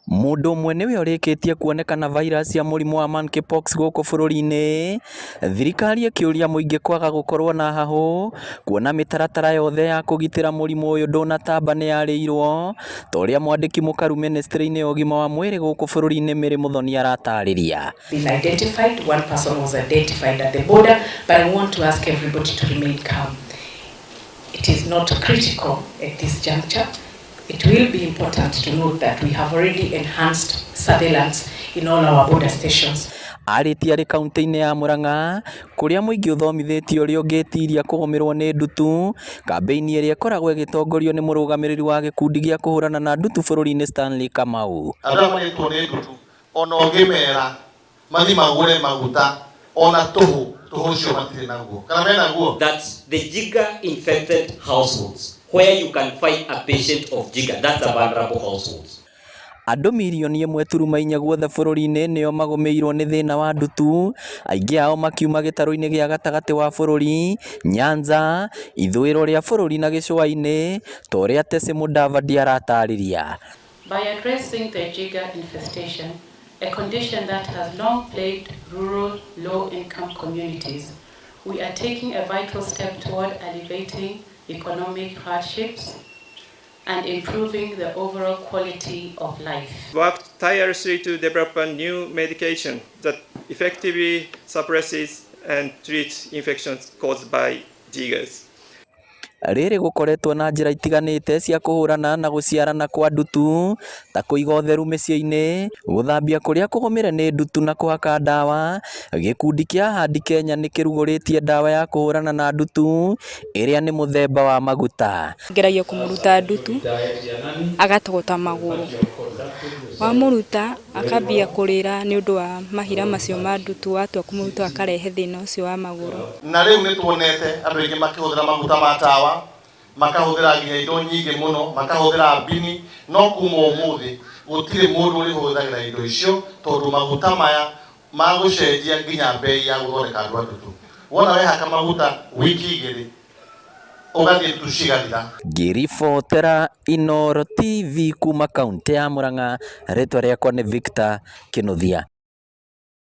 Mundu umwe niwe urikitie kuonekana virus ya murimu wa Monkeypox guku bururi-ini, thirikari ikiuria muingi kwaga gukorwo na hahu kuona mitaratara yothe ya kugitira murimu uyu ndunatamba ni yarirwo ta uria mwandiki mukaru ministry-ini ya ugima wa mwiri guku bururi-ini Mary Muthoni aratariria. One person was identified at the border, but I want to ask everybody to remain calm. It is not critical at this juncture. It will be important to note that we have already enhanced surveillance in all our border stations. Arĩti arĩ kaunti-inĩ ya Murang'a kũrĩa mũingĩ ũthomithĩtio ũrĩa ũngĩtiria kũgũmĩrwo nĩ ndutu, kambĩini ĩrĩa ĩkoragwo ĩgĩtongorio nĩ mũrũgamĩrĩri wa gĩkundi gĩa kũhũrana na ndutu bũrũri-inĩ Stanley Kamau. Arĩa marĩtwo nĩ ndutu ona ũngĩmera mathi magũre maguta ona tũhũ ũcio matirĩ naguo kana mena guo. That's the Jiga infected households where you can find a patient of Jiga. That's a vulnerable households. Andũ mirioni 1.4 guothe bũrũri-inĩ nĩo magũmĩirwo nĩ thĩna wa ndutu, aingĩ ao makiuma gĩtarũ-inĩ gĩa gatagatĩ wa bũrũri, Nyanza, ithũĩro rĩa bũrũri na gĩcũa-inĩ, ta ũrĩa Tese Mudavadi aratarĩria. By addressing the Jiga infestation, a condition that has long plagued rural low-income communities, we are taking a vital step toward alleviating economic hardships and improving the overall quality of life. Worked tirelessly to develop a new medication that effectively suppresses and treats infections caused by Jigas. Rĩrĩ gũkoretwo na njĩra itiganĩte cia kũhũrana na gũciarana kwa ndutu ta kũiga ũtheru mĩciĩ-inĩ, gũthambia kũrĩa kũgũmĩre nĩ ndutu na kũhaka ndawa. Gĩkundi kĩa Ahandi Kenya nĩ kĩrugũrĩtie ndawa ya kũhũrana na ndutu ĩrĩa nĩ mũthemba wa maguta. Ngeragia kũmũruta ndutu agatogota magũrũ, wamũruta akambia kũrĩra nĩ ũndũ wa mahira macio ma ndutu, watua kũmũruta akarehe thĩna ũcio wa magũrũ. Na rĩu nĩ tuonete andũ aingĩ makĩhũthĩra maguta ma tawa, makahũthĩra nginya indo nyingĩ mũno, makahũthĩra mbini, no kuma ũmũthĩ gũtirĩ mũndũ ũrĩhũthagĩra indo icio tondũ maguta maya ma gũcenjia nginya bei ya gũthondeka andũ a ndutu. Wona wehaka maguta wiki igĩrĩ ũgathiĩ ndutu cigathira. Ngĩribotera Inooro TV kuma kaunti ya Murang'a, rĩtwa rĩakwa nĩ Victor Kĩnuthia.